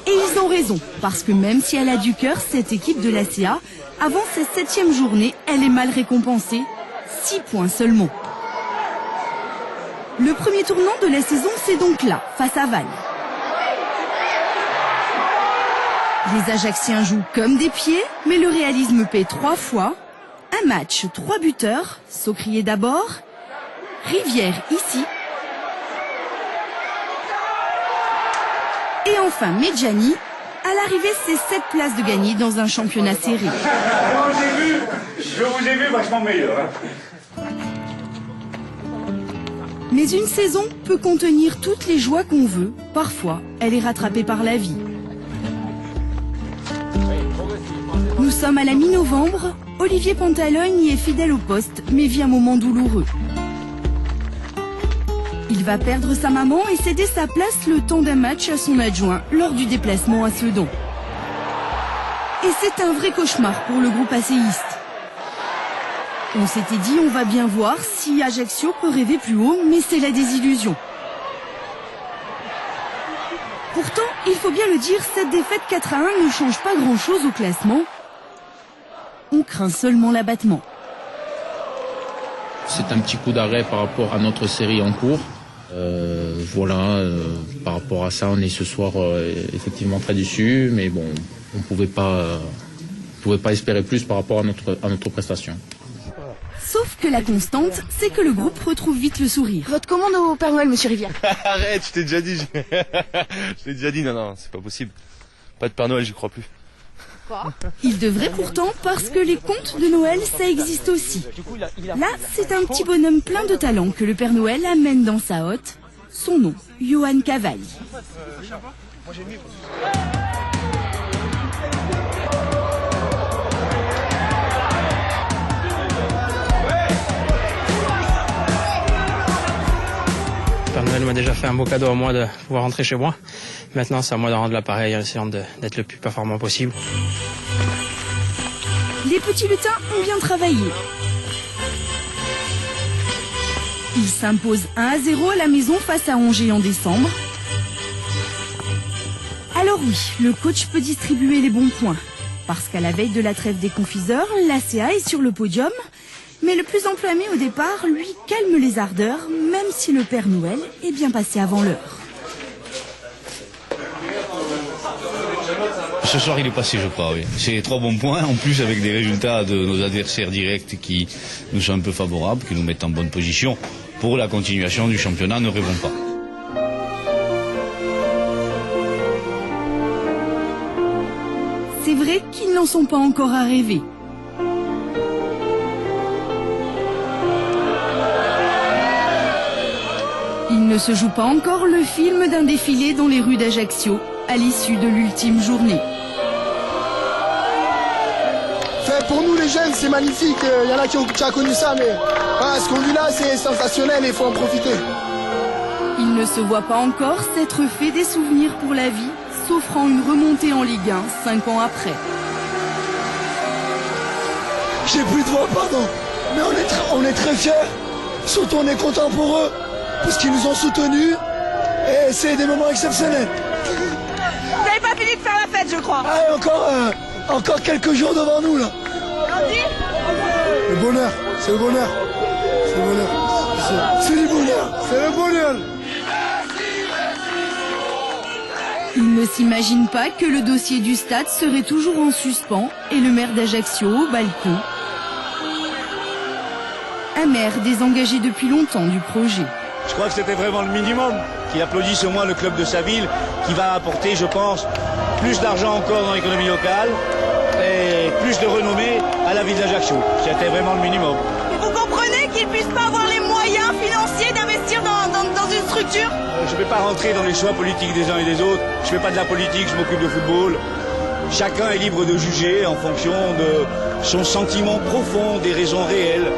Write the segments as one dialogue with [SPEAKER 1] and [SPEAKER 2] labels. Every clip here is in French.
[SPEAKER 1] Et ils ont raison, parce que même si elle a du cœur, cette équipe de l'ACA, avant sa 7e journée, elle est mal récompensée. 6 points seulement. Le premier tournant de la saison, c'est donc là, face à Vannes. Les Ajacciens jouent comme des pieds, mais le réalisme paie 3 fois. Un match, 3 buteurs, Saucrier d'abord, Rivière ici. Et enfin Medjani, à l'arrivée c'est 7 places de gagner dans un championnat serré.
[SPEAKER 2] Je vous ai vu vachement meilleur.
[SPEAKER 1] Mais une saison peut contenir toutes les joies qu'on veut. Parfois, elle est rattrapée par la vie. Nous sommes à la mi-novembre. Olivier Pantalogne y est fidèle au poste, mais vit un moment douloureux. Il va perdre sa maman et céder sa place le temps d'un match à son adjoint lors du déplacement à Sedan. Et c'est un vrai cauchemar pour le groupe acéiste. On s'était dit on va bien voir si Ajaccio peut rêver plus haut, mais c'est la désillusion. Pourtant, il faut bien le dire, cette défaite 4-1 ne change pas grand-chose au classement. On craint seulement l'abattement.
[SPEAKER 3] C'est un petit coup d'arrêt par rapport à notre série en cours. Par rapport à ça, on est ce soir effectivement très déçus, mais bon, on pouvait pas espérer plus par rapport à notre prestation.
[SPEAKER 1] Sauf que la constante, c'est que le groupe retrouve vite le sourire.
[SPEAKER 4] Votre commande au Père Noël, monsieur Rivière.
[SPEAKER 5] Arrête, je t'ai déjà dit. Je t'ai déjà dit, non, c'est pas possible. Pas de Père Noël, j'y crois plus.
[SPEAKER 4] Quoi ?
[SPEAKER 1] Il devrait pourtant, parce que les contes de Noël, ça existe aussi. Là, c'est un petit bonhomme plein de talent que le Père Noël amène dans sa hotte. Son nom, Johan Cavaille.
[SPEAKER 6] Père Noël m'a déjà fait un beau cadeau à moi de pouvoir rentrer chez moi. Maintenant, c'est à moi de rendre l'appareil en essayant d'être le plus performant possible.
[SPEAKER 1] Les petits lutins ont bien travaillé. Ils s'imposent 1-0 à la maison face à Angers en décembre. Alors oui, le coach peut distribuer les bons points. Parce qu'à la veille de la trêve des confiseurs, l'ACA est sur le podium. Mais le plus enflammé au départ, lui, calme les ardeurs, même si le Père Noël est bien passé avant l'heure.
[SPEAKER 7] Ce soir, il est passé, je crois, oui. C'est 3 bons points, en plus avec des résultats de nos adversaires directs qui nous sont un peu favorables, qui nous mettent en bonne position. Pour la continuation du championnat, ne rêvons pas.
[SPEAKER 1] C'est vrai qu'ils n'en sont pas encore à rêver. Il ne se joue pas encore le film d'un défilé dans les rues d'Ajaccio à l'issue de l'ultime journée.
[SPEAKER 8] Pour nous les jeunes, c'est magnifique. Il y en a qui ont connu ça, mais voilà, ce qu'on vit là, c'est sensationnel et il faut en profiter.
[SPEAKER 1] Il ne se voit pas encore s'être fait des souvenirs pour la vie, s'offrant une remontée en Ligue 1 5 ans après.
[SPEAKER 8] J'ai plus de voix, pardon, mais on est très fiers. Surtout on est contents pour eux, parce qu'ils nous ont soutenus et c'est des moments exceptionnels.
[SPEAKER 4] Vous n'avez pas fini de faire la fête, je crois.
[SPEAKER 8] Ah, encore quelques jours devant nous là. Le bonheur, c'est le bonheur. C'est le bonheur. C'est du bonheur. C'est le bonheur.
[SPEAKER 1] Il ne s'imagine pas que le dossier du stade serait toujours en suspens et le maire d'Ajaccio au balcon. Un maire désengagé depuis longtemps du projet.
[SPEAKER 2] Je crois que c'était vraiment le minimum, qu'il applaudisse au moins le club de sa ville, qui va apporter, je pense, plus d'argent encore dans l'économie locale et plus de renommée à la ville d'Ajaccio. C'était vraiment le minimum.
[SPEAKER 4] Vous comprenez qu'ils ne puissent pas avoir les moyens financiers d'investir dans une structure ?
[SPEAKER 2] Je ne vais pas rentrer dans les choix politiques des uns et des autres. Je ne fais pas de la politique, je m'occupe de football. Chacun est libre de juger en fonction de son sentiment profond, des raisons réelles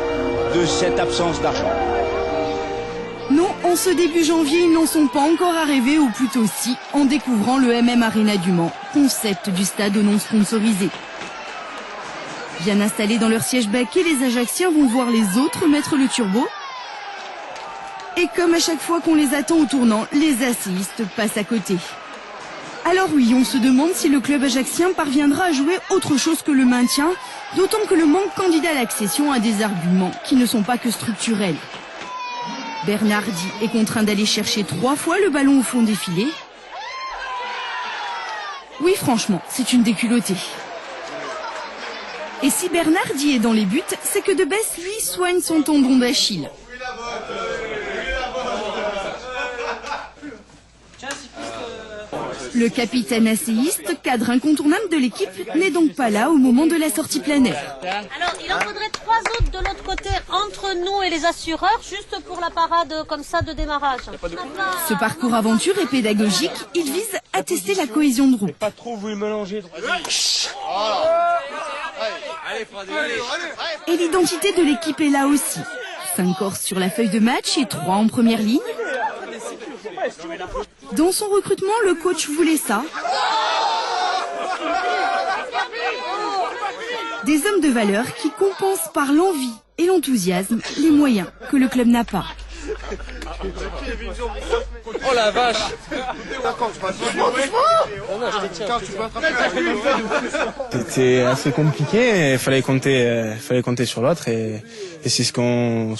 [SPEAKER 2] de cette absence d'argent.
[SPEAKER 1] Non, en ce début janvier, ils n'en sont pas encore à rêver, ou plutôt si, en découvrant le MM Arena du Mans, concept du stade non sponsorisé. Bien installés dans leur siège baquet, les Ajacciens vont voir les autres mettre le turbo. Et comme à chaque fois qu'on les attend au tournant, les asséistes passent à côté. Alors oui, on se demande si le club ajaxien parviendra à jouer autre chose que le maintien, d'autant que le manque candidat à l'accession a des arguments qui ne sont pas que structurels. Bernardi est contraint d'aller chercher 3 fois le ballon au fond des filets. Oui, franchement, c'est une déculottée. Et si Bernardi est dans les buts, c'est que Debesse, lui, soigne son tendon d'Achille. Le capitaine asséiste, cadre incontournable de l'équipe, n'est donc pas là au moment de la sortie planaire.
[SPEAKER 9] Alors, il en faudrait 3 autres de l'autre côté, entre nous et les assureurs, juste pour la parade comme ça de démarrage.
[SPEAKER 1] Ce parcours aventure est pédagogique, il vise à tester la cohésion de groupe.
[SPEAKER 10] Pas trop vous mélanger.
[SPEAKER 1] Et l'identité de l'équipe est là aussi. 5 Corses sur la feuille de match et 3 en première ligne. Dans son recrutement, le coach voulait ça. Des hommes de valeur qui compensent par l'envie et l'enthousiasme les moyens que le club n'a pas.
[SPEAKER 10] Oh la vache!
[SPEAKER 11] C'était assez compliqué, il fallait compter sur l'autre et c'est ce qu'on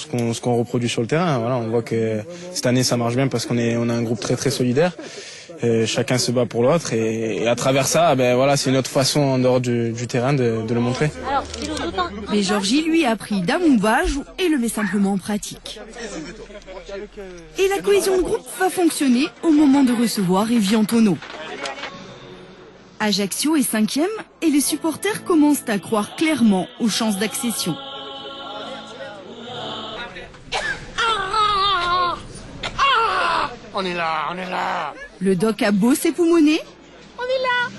[SPEAKER 11] reproduit sur le terrain. Voilà, on voit que cette année ça marche bien parce qu'on a un groupe très très solidaire. Chacun se bat pour l'autre et à travers ça, ben voilà, c'est une autre façon en dehors du terrain de le montrer.
[SPEAKER 1] Mais Georgie lui a appris d'Amouba et le met simplement en pratique. Et la cohésion de groupe va fonctionner au moment de recevoir Evian-Tonneau. Ajaccio est 5e et les supporters commencent à croire clairement aux chances d'accession.
[SPEAKER 10] On est là.
[SPEAKER 1] Le doc a beau s'époumoner. On est là.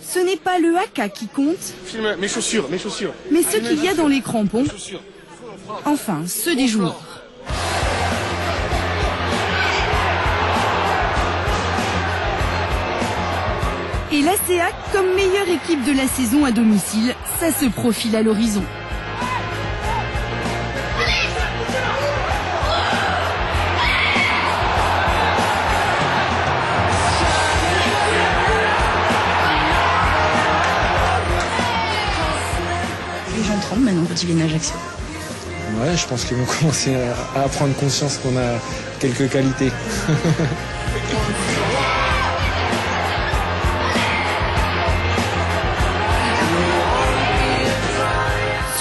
[SPEAKER 1] Ce n'est pas le haka qui compte.
[SPEAKER 10] Filme mes chaussures.
[SPEAKER 1] Mais ce qu'il y a dans les crampons. Enfin, ceux des joueurs. Et l'ACA, comme meilleure équipe de la saison à domicile, ça se profile à l'horizon.
[SPEAKER 12] Les gens tremblent maintenant quand ils viennent à Ajaccio.
[SPEAKER 11] Ouais, je pense qu'ils vont commencer à prendre conscience qu'on a quelques qualités.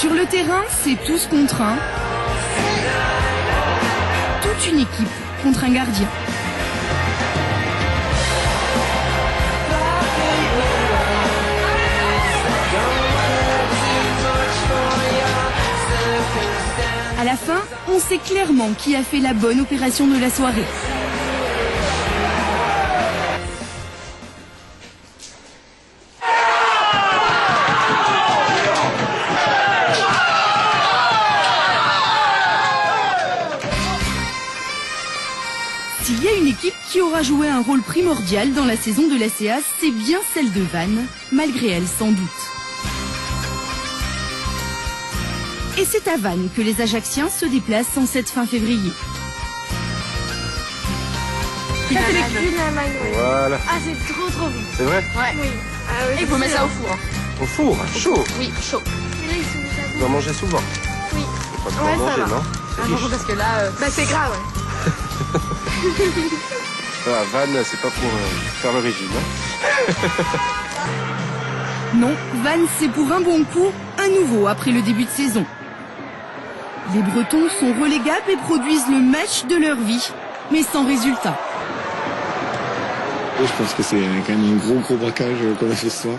[SPEAKER 1] Sur le terrain, c'est tous contre un. Toute une équipe contre un gardien. À la fin, on sait clairement qui a fait la bonne opération de la soirée. S'il y a une équipe qui aura joué un rôle primordial dans la saison de l'ACA, c'est bien celle de Vannes, malgré elle sans doute. Et c'est à Vannes que les Ajacciens se déplacent en cette fin février.
[SPEAKER 12] Ça, c'est les culs de l'Allemagne.
[SPEAKER 10] Voilà.
[SPEAKER 12] Ah, c'est trop bon.
[SPEAKER 10] C'est vrai?
[SPEAKER 12] Ouais. Oui. Ah, oui, et il faut mettre ça au four.
[SPEAKER 10] Au four? Chaud?
[SPEAKER 12] Oui, chaud. Mais là, ils sont déjà
[SPEAKER 10] Tu dois manger souvent?
[SPEAKER 12] Oui.
[SPEAKER 10] Pas trop manger, non?
[SPEAKER 12] Ah, parce que là, bah, c'est grave, ouais.
[SPEAKER 10] Ah, Vannes, c'est pas pour faire le régime, hein?
[SPEAKER 1] Non, Vannes, c'est pour un bon coup, un nouveau après le début de saison. Les Bretons sont relégables et produisent le match de leur vie, mais sans résultat.
[SPEAKER 13] Je pense que c'est quand même un gros braquage qu'on a fait ce soir.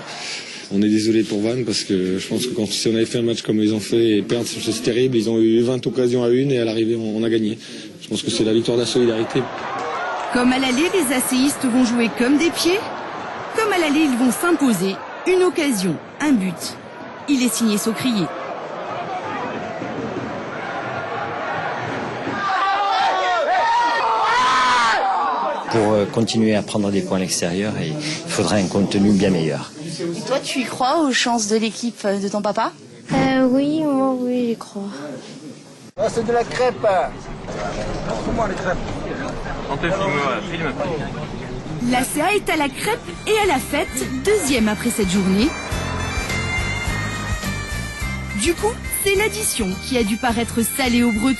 [SPEAKER 13] On est désolé pour Vannes parce que je pense que si on avait fait un match comme ils ont fait et perdre, c'est terrible. Ils ont eu 20 occasions à une et à l'arrivée, on a gagné. Je pense que c'est la victoire de la solidarité.
[SPEAKER 1] Comme à l'aller, les asséistes vont jouer comme des pieds. Comme à l'aller, ils vont s'imposer. Une occasion, un but. Il est signé Saucrier.
[SPEAKER 14] Pour continuer à prendre des points à l'extérieur, il faudrait un contenu bien meilleur.
[SPEAKER 12] Et toi, tu y crois aux chances de l'équipe de ton papa?
[SPEAKER 15] Oui, moi, oui, j'y crois.
[SPEAKER 16] Ah, c'est de la crêpe. Montre-moi les crêpes.
[SPEAKER 10] On te filme, filme.
[SPEAKER 1] L'ACA est à la crêpe et à la fête, deuxième après cette journée. Du coup, c'est l'addition qui a dû paraître salée aux Bretons.